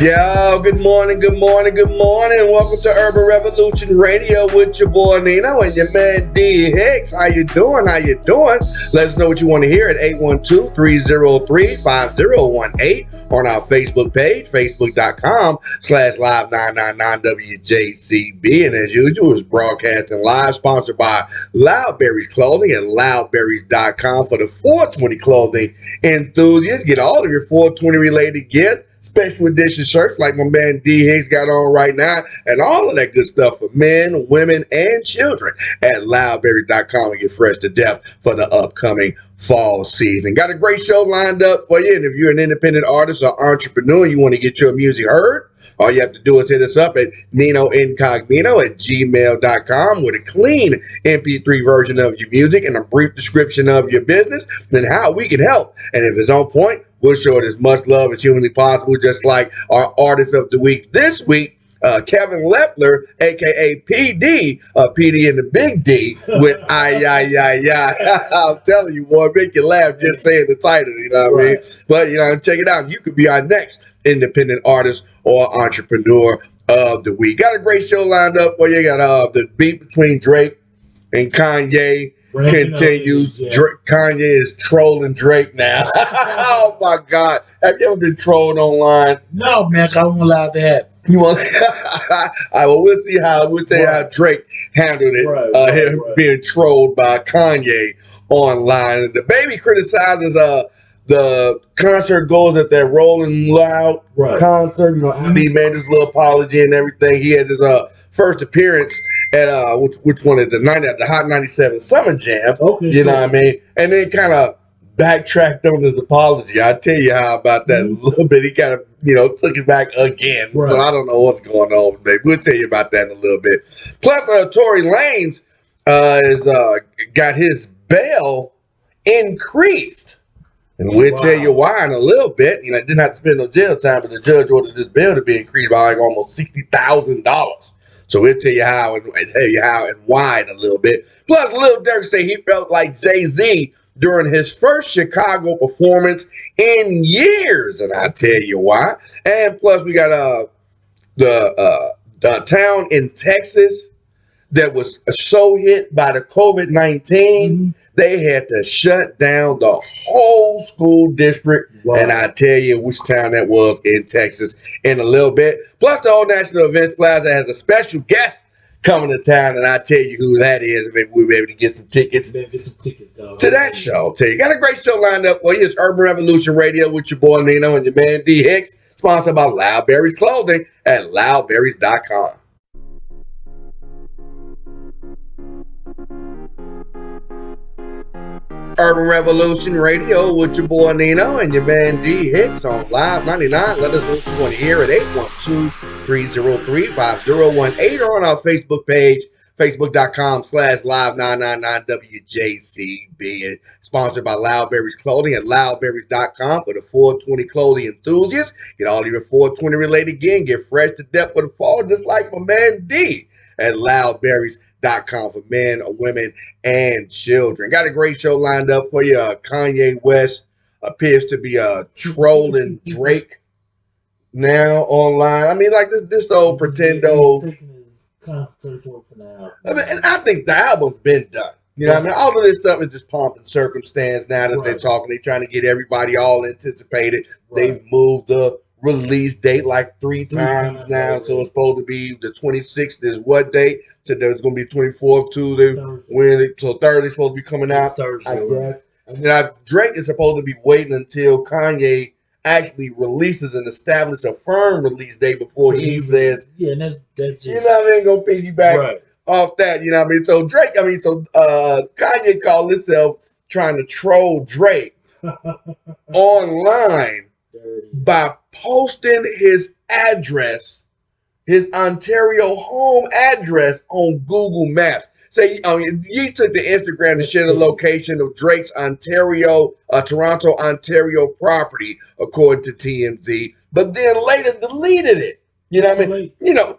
Yo, good morning, good morning, good morning. Welcome to Urban Revolution Radio with your boy Nino and your man D Hicks. How you doing? How you doing? Let us know what you want to hear at 812-303-5018 on our Facebook page, facebook.com/live999WJCB. And as usual, it's broadcasting live, sponsored by Loudberries Clothing at loudberries.com for the 420 clothing enthusiasts. Get all of your 420 related gifts. Special edition shirts like my man D Hicks got on right now, and all of that good stuff for men, women, and children at loudberry.com and get fresh to death for the upcoming fall season. Got a great show lined up for you, and if you're an independent artist or entrepreneur, you want to get your music heard, all you have to do is hit us up at ninoincognito@gmail.com with a clean MP3 version of your music and a brief description of your business and how we can help. And if it's on point, we'll show it as much love as humanly possible, just like our artist of the week this week, Kevin Lefler, a.k.a. PD, PD and the Big D, with I'm telling you, boy, make you laugh just saying the title, you know what I mean? But, check it out. You could be our next independent artist or entrepreneur of the week. Got a great show lined up for you. Got the beef between Drake and Kanye continues. Kanye is trolling Drake now. Oh my God! Have you ever been trolled online? No, man. I won't allow that. You want? We'll see how. We'll tell you how Drake handled it. Him being trolled by Kanye online. The baby criticizes the concert goes at that Rolling Loud concert. He made his little apology and everything. He had his first appearance at which one is the Hot 97 Summer Jam. Okay, you know what I mean? And then kind of backtracked on his apology. I'll tell you how about that in a little bit. He kind of, took it back again. So I don't know what's going on, baby. We'll tell you about that in a little bit. Plus, Tory Lanez is got his bail increased. And we'll tell you why in a little bit. Didn't have to spend no jail time, but the judge ordered this bail to be increased by like almost $60,000. So we'll tell you how and why in a little bit. Plus, Lil Durk said he felt like Jay-Z during his first Chicago performance in years, and I'll tell you why. And plus, we got the town in Texas that was so hit by the COVID-19, they had to shut down the whole school district. And I'll tell you which town that was in Texas in a little bit. Plus, the Old National Events Plaza has a special guest coming to town, and I'll tell you who that is. Maybe we'll be able to get some tickets to that show. I'll tell you. Got a great show lined up for you. It's Urban Revolution Radio with your boy Nino and your man D Hicks, sponsored by Loudberries Clothing at loudberries.com. Urban Revolution Radio with your boy Nino and your man D Hicks on Live 99. Let us know what you want to hear at 812-303-5018 or on our Facebook page, facebook.com/live999WJCB. And sponsored by Loudberries Clothing at loudberries.com for the 420 clothing enthusiasts. Get all of your 420 related gear. Get fresh to death for the fall, just like my man D at loudberries.com for men, women, and children. Got a great show lined up for you. Kanye West appears to be trolling Drake now online. I mean, like this old pretendo. He's taking his concentration for now. I mean, and I think the album's been done. You know what I mean? All of this stuff is just pomp and circumstance now that they're talking. They're trying to get everybody all anticipated. They've moved the release date like three times now. So it's supposed to be the 26th is what date? So there's going to be 24th, Tuesday, Wednesday. So Thursday's supposed to be coming out, I guess. And then Drake is supposed to be waiting until Kanye actually releases and establishes a firm release date before he says, and that's just, you know what I mean, going to piggyback off that, you know what I mean? So Kanye called himself trying to troll Drake online by posting his address, his Ontario home address on Google Maps. Say, you took the Instagram to share the location of Drake's Toronto, Ontario property, according to TMZ, but then later deleted it. You know what I mean?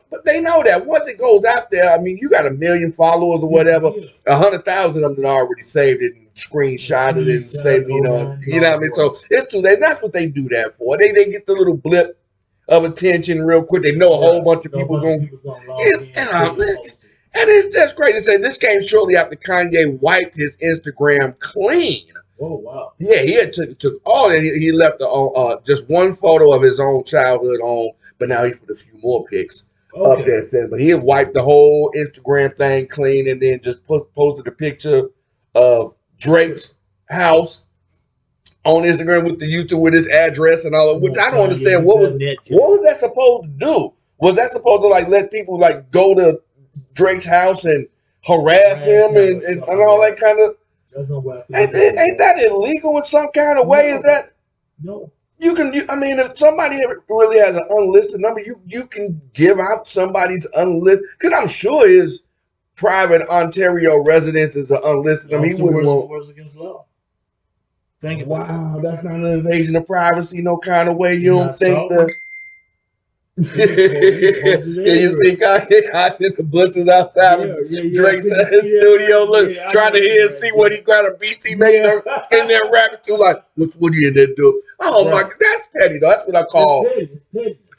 But they know that once it goes out there, I mean, you got 1 million followers or whatever, 100,000 of them already saved it and screenshotted it and saved it, you know what I mean? So it's too late. That's what they do that for. They get the little blip of attention real quick. They know a whole bunch of people going. And it's just crazy to say this came shortly after Kanye wiped his Instagram clean. Oh wow! Yeah, he had took all that. He left just one photo of his own childhood home, but now he's put a few more pics up there since. But he had wiped the whole Instagram thing clean, and then just posted a picture of Drake's house on Instagram with the YouTube with his address and all of which I don't understand what was that supposed to do? Was that supposed to like let people like go to Drake's house and harass him and all that kind of? Ain't that illegal in some kind of way? Is that no? I mean, if somebody really has an unlisted number, you can give out somebody's unlisted, because I'm sure his private Ontario residence is an unlisted. I mean, he wouldn't want. Words against law. Wow, that's not an invasion of privacy, no kind of way. You don't think that? Yeah, you think I did the bushes outside of Drake's studio, trying to hear and see what he got a beats he made in there rapping to, like, what are you in there doing? Oh my God, that's petty though. That's what I call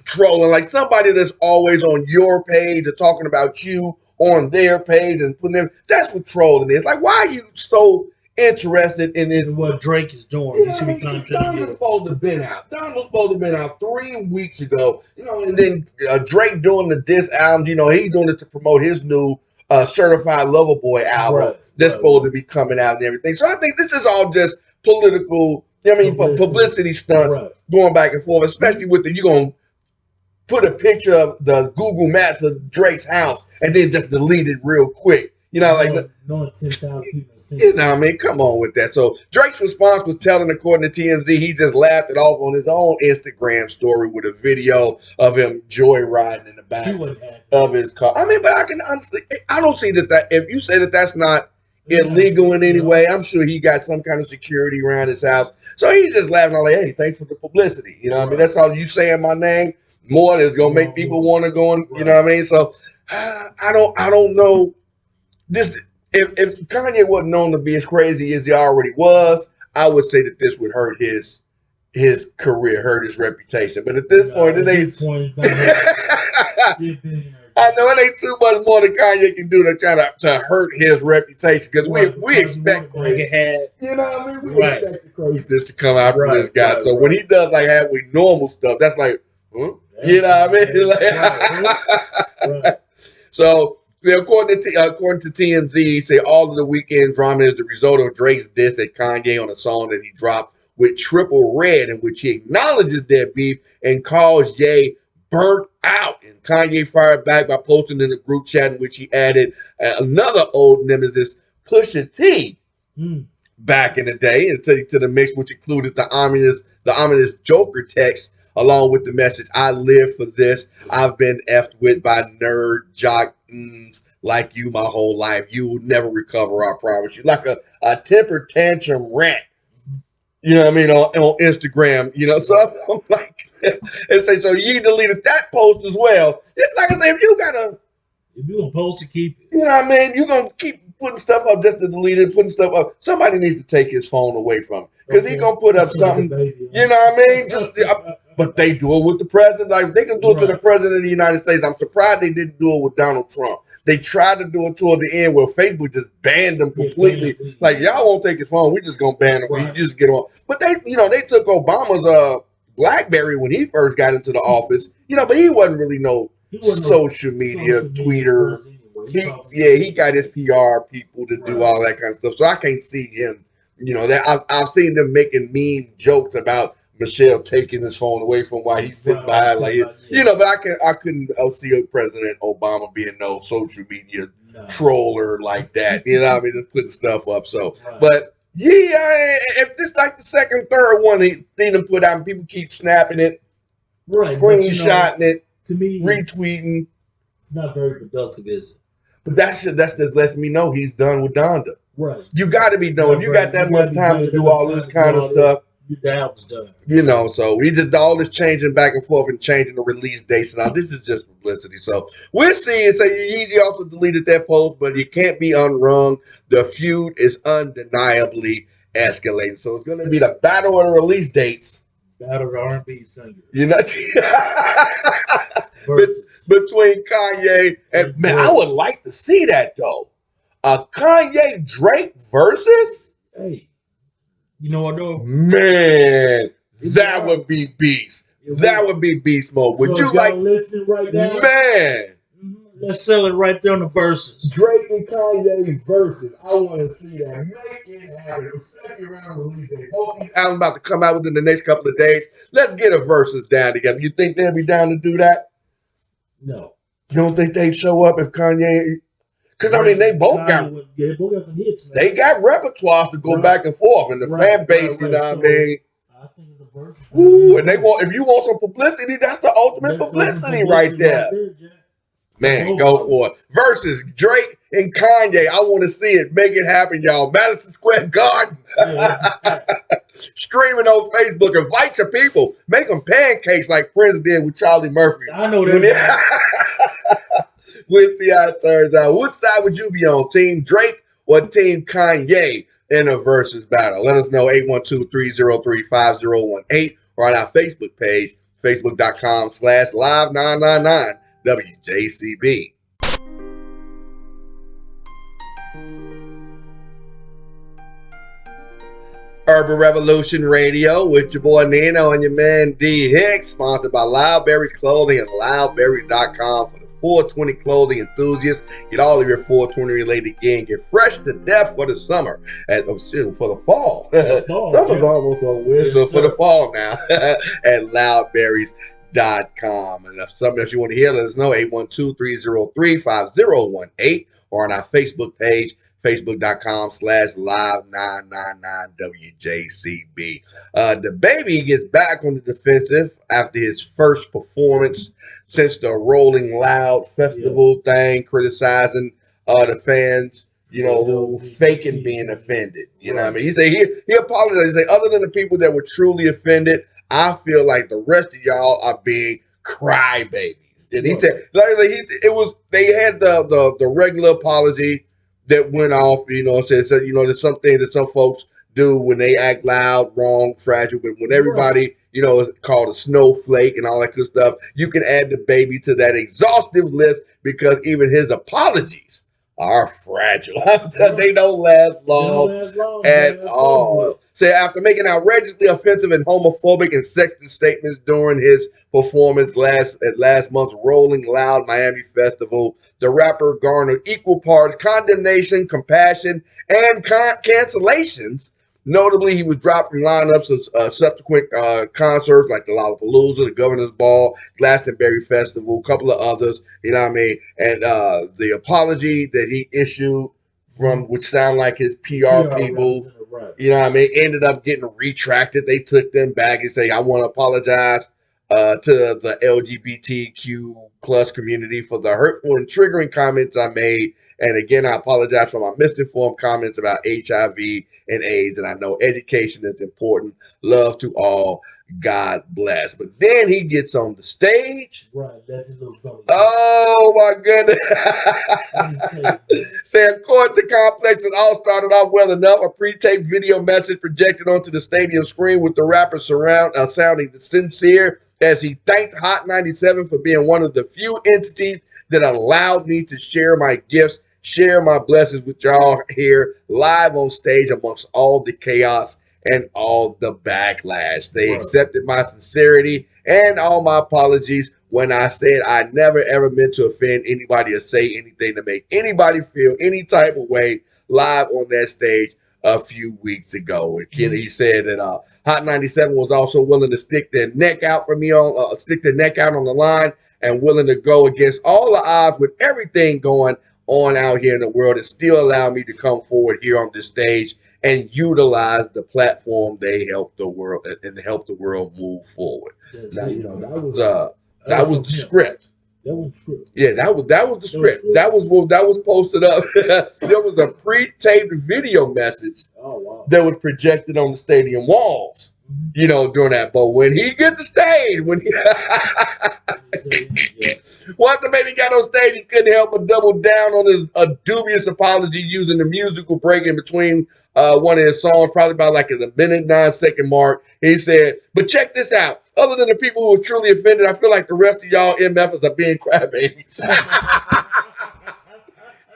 trolling. Like somebody that's always on your page or talking about you on their page and putting them. That's what trolling is. Like, why are you so interested in this? What Drake is doing. Don was supposed to have been out. Don was supposed to have been out 3 weeks ago. And then Drake doing the diss albums. He's doing it to promote his new Certified Lover Boy album that's supposed to be coming out and everything. So I think this is all just political. Publicity stunts going back and forth, especially with you're gonna put a picture of the Google Maps of Drake's house and then just delete it real quick. Knowing 10,000 people. I mean, come on with that. So Drake's response was telling, according to TMZ, he just laughed it off on his own Instagram story with a video of him joyriding in the back of his car. I mean, but I can honestly, I don't see that if you say that that's not illegal in any way, I'm sure he got some kind of security around his house. So he's just laughing, like, hey, thanks for the publicity. I mean, that's all you saying my name more is gonna make people want to go and you know what I mean. So I don't know this. If Kanye wasn't known to be as crazy as he already was, I would say that this would hurt his career, hurt his reputation. But at this point, it ain't. I know it ain't too much more that Kanye can do to try to hurt his reputation, because we expect crazy. You know what I mean? We expect the craziness to come out from this guy. So when he does like halfway normal stuff, that's like, huh? You know what I mean? So. According to TMZ, say all of the weekend drama is the result of Drake's diss at Kanye on a song that he dropped with Triple Red, in which he acknowledges their beef and calls Ye burnt out. And Kanye fired back by posting in the group chat in which he added another old nemesis, Pusha T, back in the day, and to the mix, which included the ominous Joker text, along with the message, I live for this. I've been effed with by nerd jock like you my whole life. You will never recover, I promise you. Like a temper tantrum rant. You know what I mean? On Instagram, So I'm like, and say, so you deleted that post as well. It's like I say, if you're gonna post to keep it. You know what I mean? You're gonna keep putting stuff up just to delete it, putting stuff up. Somebody needs to take his phone away from him, because he's gonna put up something. You know what I mean? But they do it with the president. Like, they can do it to the president of the United States. I'm surprised they didn't do it with Donald Trump. They tried to do it toward the end where Facebook just banned them completely. Like, y'all won't take his phone. We just gonna ban him. You just get on. But they took Obama's BlackBerry when he first got into the office. But he wasn't really social media tweeter. He got his PR people to do all that kind of stuff. So I can't see him. That I've seen them making mean jokes about Michelle taking his phone away from while he's sitting behind, but I couldn't see President Obama being no social media troller like that. You know what I mean? Just putting stuff up. So, but if this like the second, third one he didn't put out, and people keep snapping it, screenshotting it, to me, retweeting. It's not very productive, is it? But that's just lets me know he's done with Donda. Right. You got to be done. You got that much time to do all this kind of stuff. That was done. So he just all this changing back and forth and changing the release dates and all. This is just publicity. So we're seeing. So Yeezy also deleted that post, but it can't be unwrung. The feud is undeniably escalating. So it's going to be the battle of the release dates Battle the R&B singer. You know, between Kanye and man, I would like to see that though. A Kanye Drake versus. Hey, you know what though? Man, that would be beast. That would be beast mode. Would you like listening right now? Man. Let's sell it right there on the verses. Drake and Kanye versus. I want to see that. Make it happen. Especially around release day. Both these albums about to come out within the next couple of days. Let's get a versus down together. You think they'll be down to do that? No. You don't think they'd show up if Kanye? Because I mean, they both got some hits. Man. They got repertoire to go back and forth, and the fan base. You know what I mean? I think it's a versus. Ooh, and they want. If you want some publicity, that's the ultimate publicity right there. Man, go for it. Versus Drake and Kanye. I want to see it. Make it happen, y'all. Madison Square Garden. Streaming on Facebook. Invite your people. Make them pancakes like Prince did with Charlie Murphy. I know that. We'll see how it turns out. What side would you be on? Team Drake or Team Kanye in a versus battle? Let us know. 812-303-5018 or on our Facebook page, facebook.com/live999. WJCB. Urban Revolution Radio with your boy Nino and your man D Hicks, sponsored by Loudberries Clothing and loudberries.com for the 420 clothing enthusiasts. Get all of your 420 related gear and get fresh to death for the summer. For the fall. Summer's almost over with. So for the fall now at Loudberries.com. And if something else you want to hear, let us know. 812-303-5018 or on our Facebook page, facebook.com/live999WJCB. The baby gets back on the defensive after his first performance since the Rolling Loud Festival thing, criticizing the fans, who faking being offended. You know what I mean? He said he apologized. He said, other than the people that were truly offended, I feel like the rest of y'all are being crybabies. And he said, they had the regular apology that went off, said there's some things that some folks do when they act loud, wrong, fragile, but when everybody, is called a snowflake and all that good stuff, you can add the baby to that exhaustive list because even his apologies are fragile. They don't last long at all. Say after making outrageously offensive and homophobic and sexist statements during his performance at last month's Rolling Loud Miami Festival, the rapper garnered equal parts condemnation, compassion, and cancellations. Notably, he was dropped from lineups of subsequent concerts like the Lollapalooza, the Governor's Ball, Glastonbury Festival, a couple of others, you know what I mean? And the apology that he issued which sound like his PR people, you know what I mean, ended up getting retracted. They took them back and say, I want to apologize to the LGBTQ plus community for the hurtful and triggering comments I made. And again, I apologize for my misinformed comments about HIV and AIDS. And I know education is important. Love to all. God bless. But then he gets on the stage. Right. That's his little song. Oh, my goodness. Say, according to Complex, it all started off well enough. A pre-taped video message projected onto the stadium screen with the rapper sounding sincere as he thanked Hot 97 for being one of the few entities that allowed me to share my gifts, share my blessings with y'all here live on stage amongst all the chaos and all the backlash. They accepted my sincerity and all my apologies when I said I never ever meant to offend anybody or say anything to make anybody feel any type of way live on that stage a few weeks ago. And he said that Hot 97 was also willing to stick their neck out for me on the line and willing to go against all the odds with everything going on out here in the world and still allow me to come forward here on this stage and utilize the platform they help the world and help the world move forward. Now, that was the script. That was true. Yeah, that was the script. That was posted up. There was a pre-taped video message that was projected on the stadium walls. During that. But when he get the stage, Once the baby got on stage, he couldn't help but double down on his dubious apology using the musical break in between one of his songs, probably about like a minute 9 second mark. He said, "But check this out. Other than the people who were truly offended, I feel like the rest of y'all MFers are being crybabies."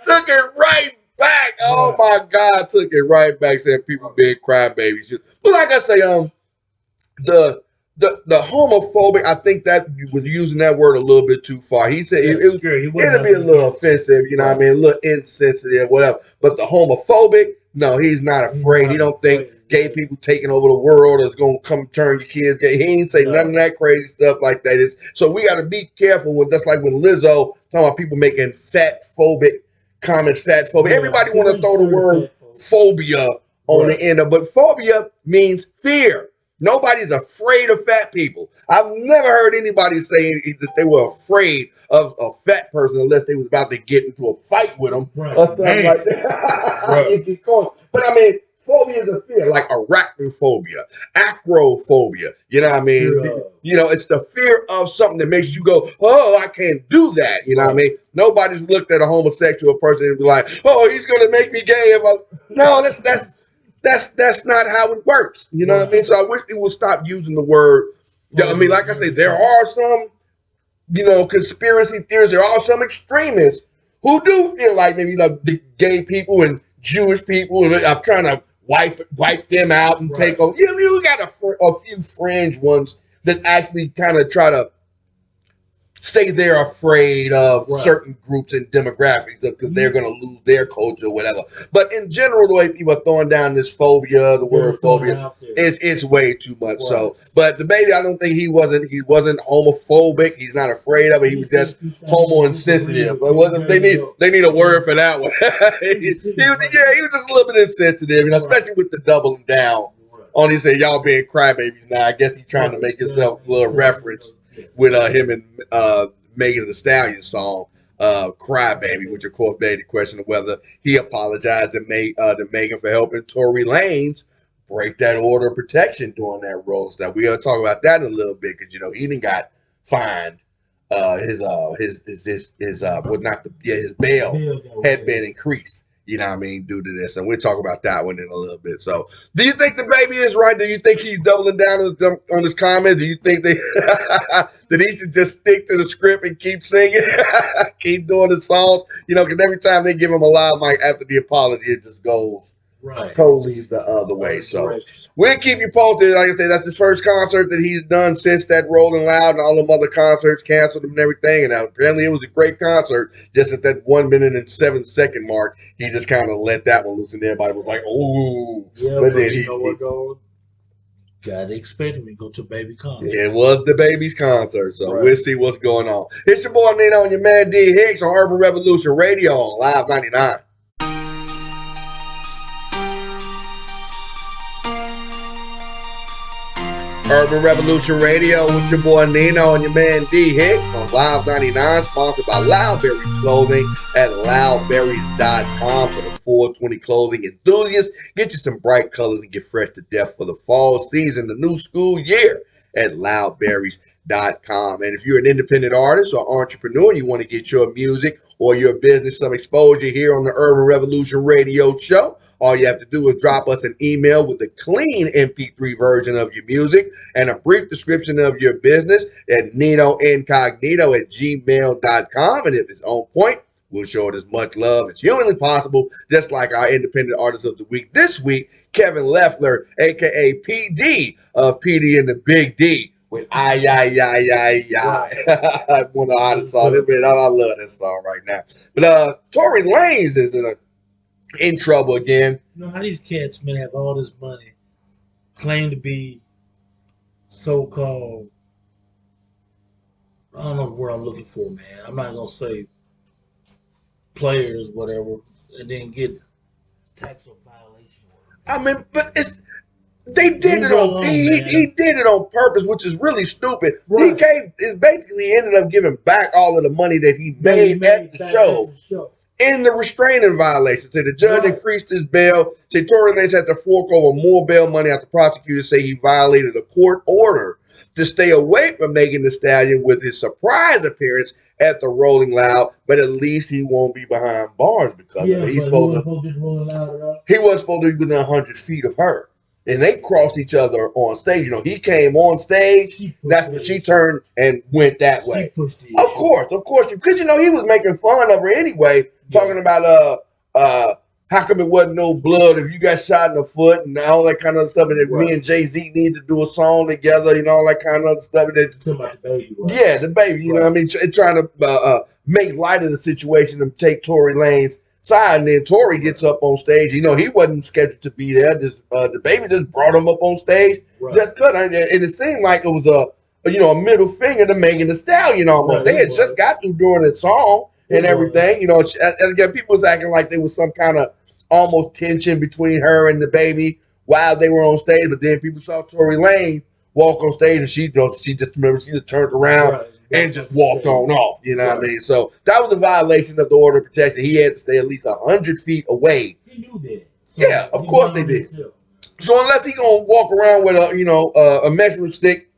Took it right back. Oh my God, took it right back. Said people being crybabies. But like I say, the homophobic, I think that you was using that word a little bit too far. He said it'd be a little offensive, you know what I mean, a little insensitive, whatever. But the homophobic, no, he's not afraid. He don't think gay people taking over the world is gonna come turn your kids gay. He ain't say none of that crazy stuff like that. So we gotta be careful when that's like when Lizzo talking about people making fat phobic comments, fat phobia. Everybody want to throw the word phobia on the end of, but phobia means fear. Nobody's afraid of fat people. I've never heard anybody say that they were afraid of a fat person unless they was about to get into a fight with them or something like that. But I mean, phobia is a fear, like arachnophobia, acrophobia. You know what I mean? You know, it's the fear of something that makes you go, "Oh, I can't do that." You know what I mean? Nobody's looked at a homosexual person and be like, "Oh, he's gonna make me gay." No, that's not how it works. You know what I mean? So I wish people would stop using the word. I mean, like I say, there are some, you know, conspiracy theories. There are some extremists who do feel like maybe the gay people and Jewish people are trying to wipe them out and take over. You know, we got a few fringe ones that actually kind of try to say they're afraid of certain groups and demographics because they're going to lose their culture or whatever. But in general, the way people are throwing down this phobia, the word phobia, it's way too much. So, but the baby, I don't think he wasn't homophobic. He's not afraid of it. He was just homo insensitive. But they need a word for that one. he was just a little bit insensitive, and especially with the doubling down on. He said, "Y'all being crybabies now." I guess he's trying to make himself a little reference with him and Megan Thee Stallion song, "Crybaby," which of course made the question of whether he apologized to Megan for helping Tory Lanez break that order of protection during that road stuff. We gotta talk about that in a little bit because you know he even got fined. His bail had been increased. You know what I mean, due to this. And we'll talk about that one in a little bit. So, do you think the baby is right? Do you think he's doubling down on his comments? Do you think that he should just stick to the script and keep singing, keep doing the songs? You know, because every time they give him a live mic after the apology, it just goes totally the other way. So, we'll keep you posted. Like I said, that's the first concert that he's done since that Rolling Loud and all them other concerts canceled and everything. And apparently it was a great concert. Just at that 1 minute and 7 second mark, he just kind of let that one loose, and everybody was like, "Oh." Yeah, but then you know what, though? Gotta expect him to go to baby concert. It was the baby's concert, so we'll see what's going on. It's your boy Nino and your man D Hicks on Urban Revolution Radio on Live 99. Urban Revolution Radio with your boy Nino and your man D Hicks on Live 99, sponsored by Loudberries Clothing at loudberries.com for the 420 clothing enthusiasts. Get you some bright colors and get fresh to death for the fall season, the new school year at loudberries.com. And if you're an independent artist or entrepreneur and you want to get your music or your business some exposure here on the Urban Revolution Radio Show, all you have to do is drop us an email with a clean MP3 version of your music and a brief description of your business at ninoincognito@gmail.com. And if it's on point, we'll show it as much love as humanly possible, just like our independent artist of the week this week, Kevin Lefler, a.k.a. PD of PD and the Big D with I. One of the hottest songs. I love this song right now. But Tory Lanez is in trouble again. You know how these cats, man, have all this money, claim to be so-called, I don't know the word I'm looking for, man. I'm not going to say players, whatever, and then get tax violation. I mean, but they did it on he did it on purpose, which is really stupid. Right. He basically ended up giving back all of the money that he made at the show. in the restraining violation. Say the judge increased his bail. Say Tory Lanez had to fork over more bail money after prosecutors say he violated a court order to stay away from Megan Thee Stallion with his surprise appearance at the Rolling Loud, but at least he won't be behind bars because of it. He wasn't supposed to be within 100 feet of her. And they crossed each other on stage. You know, he came on stage. That's when she turned and went that way. Of course. Because, you know, he was making fun of her anyway, talking about how come it wasn't no blood if you got shot in the foot and all that kind of stuff. And that me and Jay-Z need to do a song together, you know, all that kind of stuff. About the baby, yeah, the baby, you know what I mean? Trying to make light of the situation and take Tory Lanez side, and then Tory gets up on stage. You know, he wasn't scheduled to be there. Just the baby just brought him up on stage, just cut. And it seemed like it was a middle finger to Megan Thee Stallion almost. They had just got through doing that song and everything. You know, and again, people was acting like there was some kind of almost tension between her and the baby while they were on stage. But then people saw Tory Lanez walk on stage, and she just turned around. And just walked on off, you know what I mean? So that was a violation of the order of protection. He had to stay at least 100 feet away. He knew that. So yeah, of course they did. So unless he gonna walk around with a measuring stick,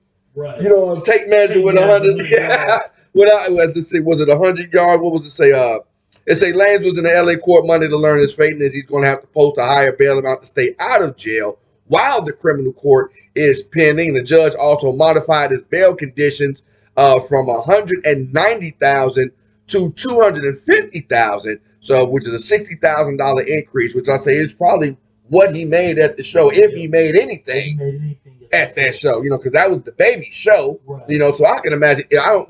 take measure with 100. Yeah. Was it 100 yards? What was it say? It say Lanez was in the LA court Monday to learn his fate, and he's going to have to post a higher bail amount to stay out of jail while the criminal court is pending. The judge also modified his bail conditions from $190,000 to $250,000, so which is a $60,000 increase, which I say is probably what he made at the show, if he made anything at that show, because that was the baby show, so I can imagine. I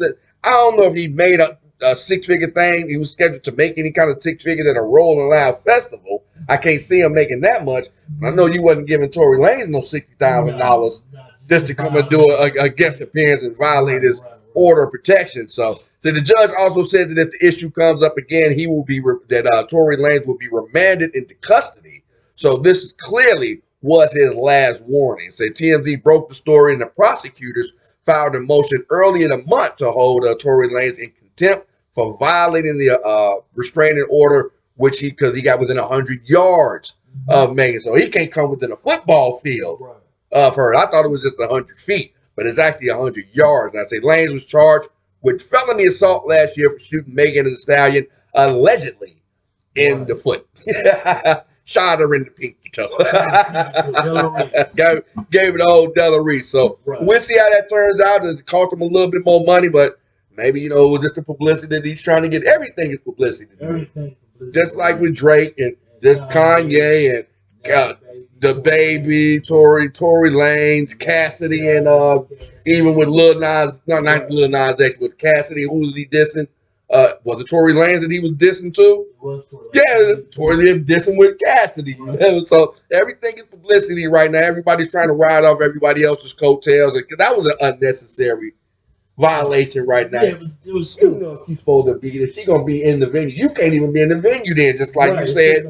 don't know if he made a six-figure thing. He was scheduled to make any kind of six figures at a Rolling Loud festival. I can't see him making that much. I know you wasn't giving Tory Lanez no $60,000 just to come and do a guest appearance and violate his order of protection. So the judge also said that if the issue comes up again, he will be Tory Lanez will be remanded into custody. So this is clearly was his last warning. Say TMZ broke the story, and the prosecutors filed a motion early in the month to hold Tory Lanez in contempt for violating the restraining order, because he got within 100 yards of Megan. So he can't come within a football field of her. I thought it was just 100 feet, but it's actually 100 yards. And I say Lanez was charged with felony assault last year for shooting Megan Thee Stallion allegedly in the foot. Shot her in the pinky toe. Gave it the old Delarice. So we'll see how that turns out. It cost him a little bit more money, but maybe, it was just the publicity that he's trying to get. Everything is publicity. Just like with Drake and just Kanye and the baby, Tory Lanez, Cassidy, and even with Lil Nas, not Lil Nas X, but Cassidy, who was he dissing? Was it Tory Lanez that he was dissing too? It was Tory Lanez. Yeah, Tory Lanez dissing with Cassidy. So everything is publicity right now. Everybody's trying to ride off everybody else's coattails. That was an unnecessary violation right now. Yeah, it was she's supposed to be there. She's going to be in the venue. You can't even be in the venue then, just like you said.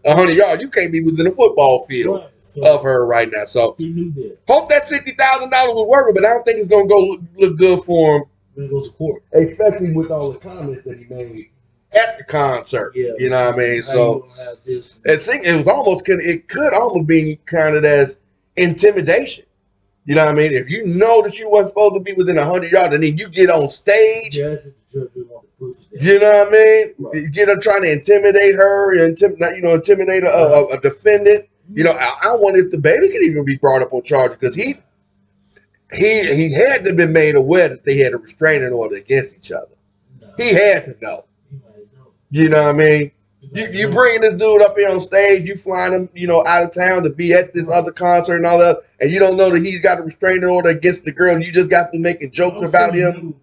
100 yards. You can't be within a football field of her right now. So he knew that. Hope that $60,000 was worth it, but I don't think it's going to go look good for him when he goes to court. Especially with all the comments that he made at the concert. Yeah. You know what I mean? So it could almost be kind of as intimidation. You know what I mean? If you know that you wasn't supposed to be within 100 yards and then you get on stage, you know what I mean? Right. You get up trying to intimidate her, intimidate a defendant. I wonder if the baby could even be brought up on charges, because he had to have been made aware that they had a restraining order against each other. No. He had to know. You know what I mean? You bringing this dude up here on stage, you flying him, out of town to be at this other concert and all that, and you don't know that he's got a restraining order against the girl, and you just got to making jokes about him.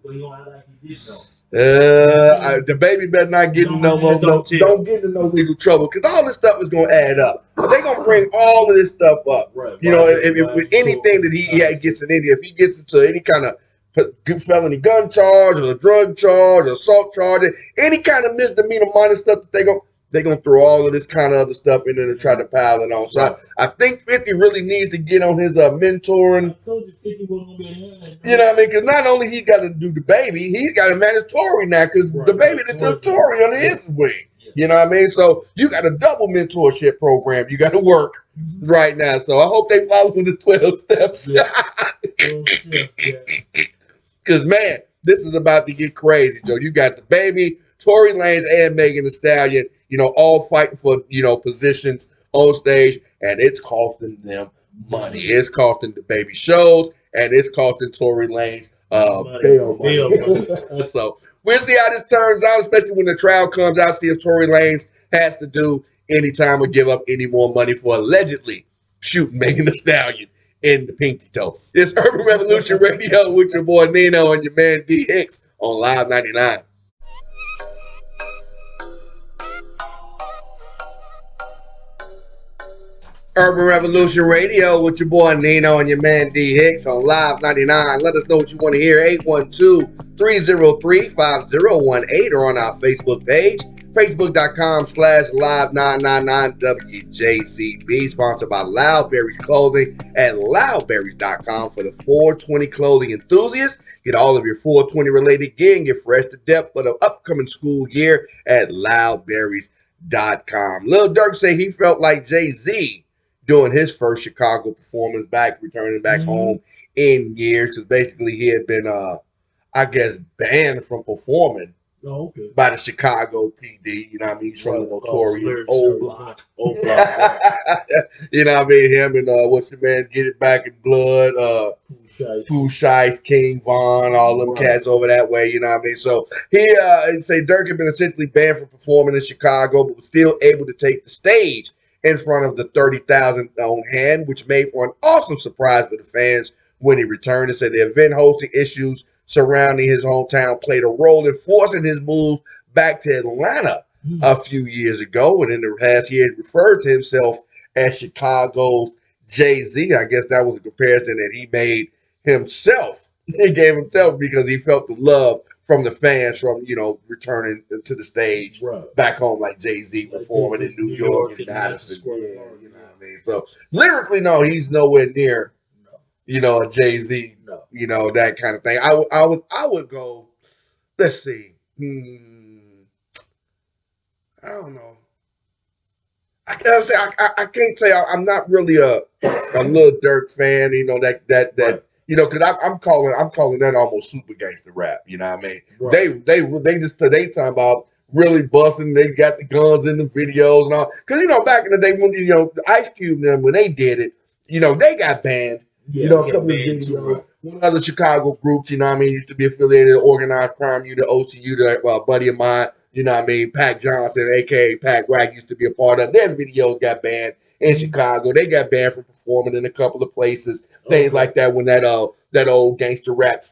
The baby better not get don't get into no legal trouble, because all this stuff is going to add up. So they're going to bring all of this stuff up. If with anything that he gets in if he gets into any kind of felony gun charge or a drug charge or assault charge, any kind of misdemeanor minor stuff that they're going to throw all of this kind of other stuff in there to try to pile it on. So I think 50 really needs to get on his mentoring. I told you 50 wasn't going to be a You know what I mean? Because not only he's got to do the baby, he's got to manage Tory now, because the baby that took Tory under his wing. Yeah. You know what I mean? So you got a double mentorship program you got to work right now. So I hope they follow the 12 steps. Yeah. 12 steps, yeah. Because, man, this is about to get crazy, Joe. You got the baby, Tory Lanez, and Megan Thee Stallion, all fighting for, positions on stage, and it's costing them money. It's costing the baby shows, and it's costing Tory Lanez bail money. So we'll see how this turns out, especially when the trial comes out, see if Tory Lanez has to do any time or give up any more money for allegedly shooting Megan Thee Stallion in the pinky toe. It's Urban Revolution Radio with your boy Nino and your man DX on Live 99. Urban Revolution Radio with your boy Nino and your man D Hicks on Live 99. Let us know what you want to hear. 812-303-5018 or on our Facebook page, facebook.com/live999WJCB, sponsored by Loudberries Clothing at loudberries.com for the 420 clothing enthusiasts. Get all of your 420 related gear and get fresh to death for the upcoming school year at loudberries.com. Lil Durk say he felt like Jay-Z doing his first Chicago performance returning back home in years, because basically he had been, banned from performing by the Chicago PD. You know what I mean? He's from the notorious Old Block. You know what I mean? Him and what's the man? Get It Back in Blood. Pooh Shiesty, King Von, all them cats over that way. You know what I mean? So he say Durk had been essentially banned from performing in Chicago, but was still able to take the stage in front of the 30,000 on hand, which made for an awesome surprise for the fans when he returned. They said the event hosting issues surrounding his hometown played a role in forcing his move back to Atlanta a few years ago. And in the past, he had referred to himself as Chicago's Jay-Z. I guess that was a comparison that he made himself. He gave himself because he felt the love from the fans from, returning to the stage back home like Jay-Z performing in New York and Madison. You know what I mean? So lyrically, no, he's nowhere near, a Jay-Z, that kind of thing. I would go, let's see. I don't know. I can't say I'm not really a Lil Durk fan, because I'm calling that almost super gangster rap. You know what I mean? Right. They talking about really busting. They got the guns in the videos and all. Because back in the day when the Ice Cube and them, when they did it, they got banned. Yeah, a couple of videos. One other Chicago groups, used to be affiliated with Organized Crime Unit, OCU, a buddy of mine. Pat Johnson, aka Pat Wack, used to be a part of. Their videos got banned in Chicago. They got banned from performing in a couple of places, things like that. When that old gangster rap,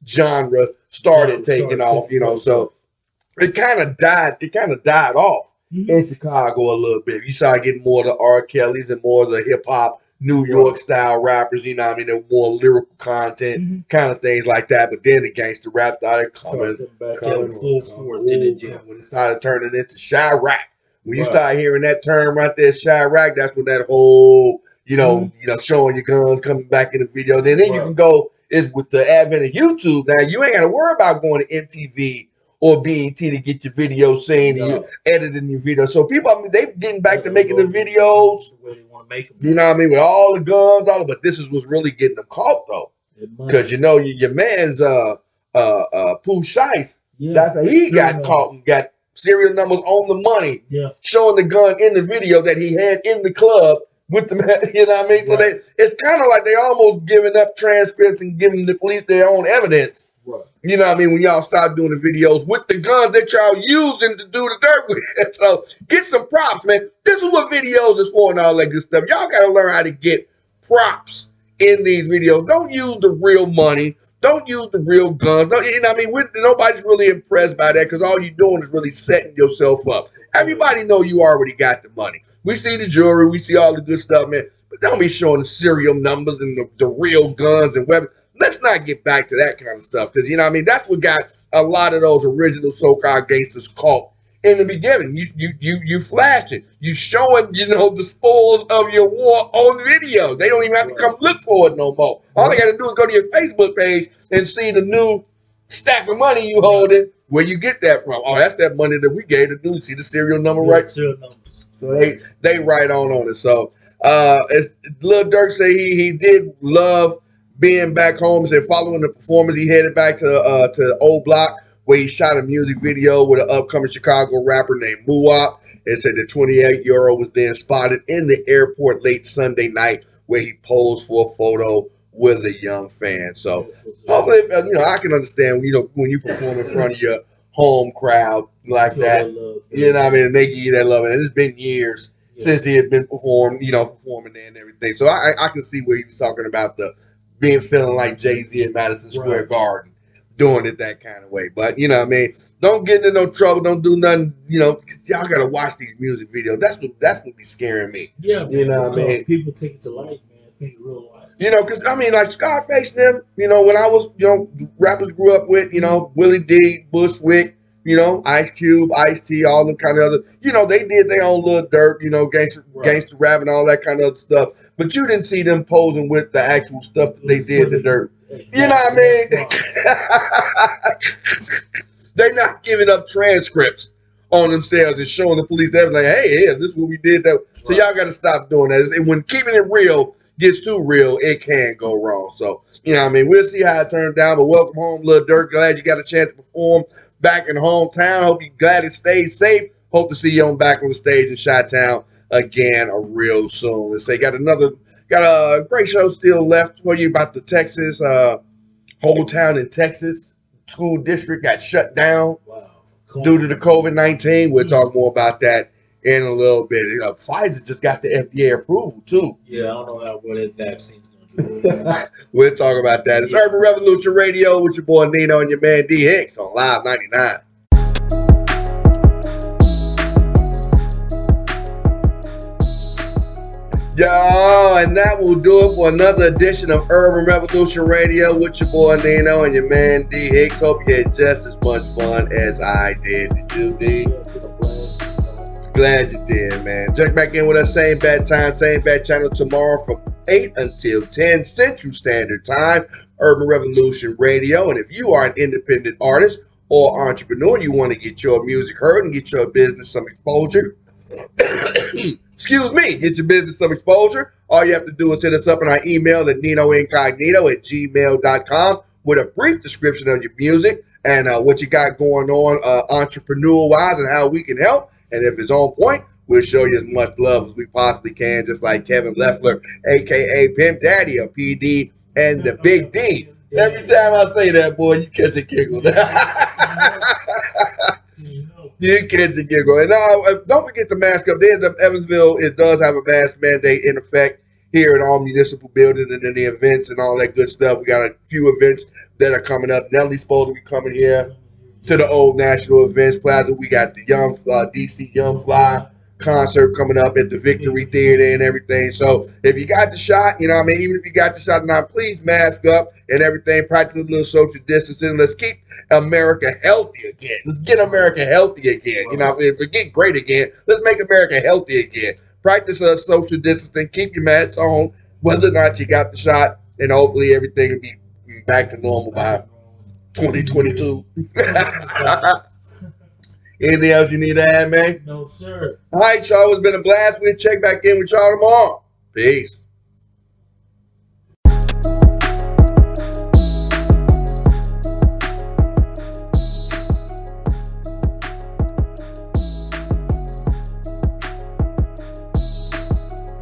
genre started taking off, so it kind of died. It kind of died off in Chicago a little bit. You started getting more of the R. Kellys and more of the hip hop New York style rappers, the more lyrical content, kind of things like that. But then the gangster rap started coming full force. When it started turning into Chirac. When you start hearing that term right there, Chirac, that's when that whole, showing your guns coming back in the video. Then you can go with the advent of YouTube. Now you ain't got to worry about going to MTV or BET to get your video saying you editing your video. So people, they getting back to making the videos. The way they want to make them. You know what I mean? With all the guns, but this is what's really getting them caught though. Because your man's Pooh Shiesty. That's how he got caught and got serial numbers on the money, showing the gun in the video that he had in the club with the man. You know what I mean? So it's kind of like they almost giving up transcripts and giving the police their own evidence. You know what I mean? When y'all start doing the videos with the guns that y'all using to do the dirt with. So get some props, man. This is what videos is for and all that good stuff. Y'all got to learn how to get props in these videos. Don't use the real money. Don't use the real guns. Nobody's really impressed by that because all you're doing is really setting yourself up. Everybody know you already got the money. We see the jewelry. We see all the good stuff, man. But don't be showing the serial numbers and the real guns and weapons. Let's not get back to that kind of stuff because, that's what got a lot of those original so-called gangsters caught in the beginning. You flashing. You showing, the spoils of your war on video. They don't even have to come look for it no more. All they got to do is go to your Facebook page and see the new stack of money you holding. Where you get that from? Oh, that's that money that we gave the dude. See the serial number, right? Serial numbers. So they right on it. So as Lil Durk say he did love being back home. Said following the performance, he headed back to Old Block where he shot a music video with an upcoming Chicago rapper named Muwop. It said the 28-year-old was then spotted in the airport late Sunday night where he posed for a photo with a young fan. So hopefully, I can understand, when you perform in front of your home crowd like that, you know what I mean, and they give you that love. And it's been years since he had been performing there and everything. So I can see where he was talking about the feeling like Jay-Z at Madison Square Garden, doing it that kind of way. But, you know what I mean, don't get into no trouble. Don't do nothing, because y'all got to watch these music videos. That's what be scaring me. Yeah, you know what I mean? People take it to life, man. Take it real life. Because, like Scarface and them, when I was, rappers grew up with, Willie D, Bushwick, Ice Cube, Ice-T, all them kind of other, they did their own little dirt, gangster rap and all that kind of other stuff. But you didn't see them posing with the actual stuff that they did, the dirt. Exactly. You know what I mean? They're not giving up transcripts on themselves and showing the police that, like, hey, yeah, this is what we did. So y'all got to stop doing that. And when keeping it real gets too real, it can go wrong. So, we'll see how it turns down. But welcome home, Lil Durk. Glad you got a chance to perform back in hometown. Hope you're glad it stays safe. Hope to see you back on the stage in Chi-Town again real soon. Let's say got a great show still left for you about the Texas, whole town in Texas school district got shut down due to the COVID-19. We'll talk more about that in a little bit. Pfizer just got the FDA approval too. Yeah, I don't know what that vaccine's going to do. We'll talk about that. It's Urban Revolution Radio with your boy Nino and your man D Hicks on Live 99. Yo, and that will do it for another edition of Urban Revolution Radio with your boy Nino and your man D Hicks. Hope you had just as much fun as I did. Did you, D? Glad you did, man. Check back in with us, same bad time, same bad channel tomorrow from 8 until 10 Central Standard Time, Urban Revolution Radio. And if you are an independent artist or entrepreneur and you want to get your music heard and get your business some exposure, get your business some exposure, all you have to do is hit us up on our email at ninoincognito@gmail.com with a brief description of your music and what you got going on entrepreneur-wise and how we can help. And if it's on point, we'll show you as much love as we possibly can, just like Kevin Lefler, a.k.a. Pimp Daddy of PD and the Big D. Every time I say that, boy, you catch a giggle. You catch a giggle. And don't forget to mask up. There's Evansville. It does have a mask mandate in effect here in all municipal buildings and in the events and all that good stuff. We got a few events that are coming up. Nellie's supposed to be coming here to the Old National Events Plaza. We got the Young DC Young Fly concert coming up at the Victory Theater and everything. So if you got the shot, even if you got the shot now, please mask up and everything. Practice a little social distancing. Let's keep America healthy again. Let's get America healthy again. If we get great again, let's make America healthy again. Practice social distancing. Keep your masks on, whether or not you got the shot, and hopefully everything will be back to normal by 2022. Anything else you need to add, man? No, sir. All right, y'all. It's been a blast. We'll check back in with y'all tomorrow. Peace.